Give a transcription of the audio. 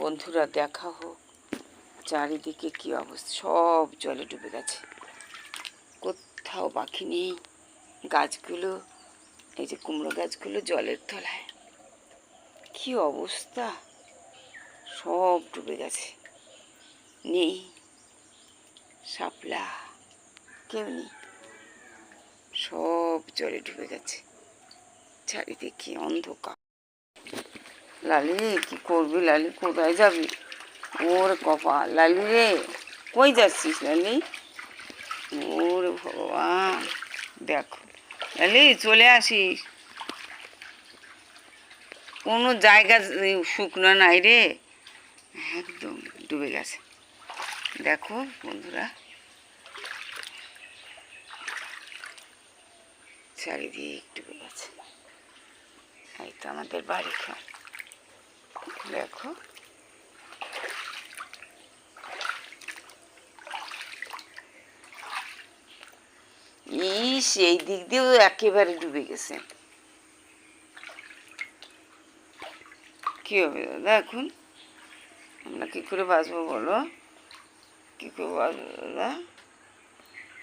বন্ধুরা দেখা হোক চারিদিকে কি অবস্থা, সব জলে ডুবে গেছে, কোথাও বাকি নেই। গাছগুলো, এই যে কুমড়ো গাছগুলো জলের তলায়, কি অবস্থা, সব ডুবে গেছে, নেই শাপলা, কেউ নেই, সব জলে ডুবে গেছে, চারিদিকে অন্ধকার। লালি কি করবি, লালি কোথায় যাবি? ওরে কপাল, লালি রে কই যাচ্ছিস লালি? ওরে ভগবান, দেখো লালি চলে আসিস, কোনো জায়গা শুকনো নাই রে, একদম ডুবে গেছে। দেখো বন্ধুরা, চারিদিক ডুবে গেছে। এই তো আমাদের বাড়ি ঘর, দেখো এই দিক দিয়েও একেবারে ডুবে গেছে। কি হবে দাদা, এখন আমরা কি করে বাঁচবো বলো, কি করে বাঁচবো দাদা?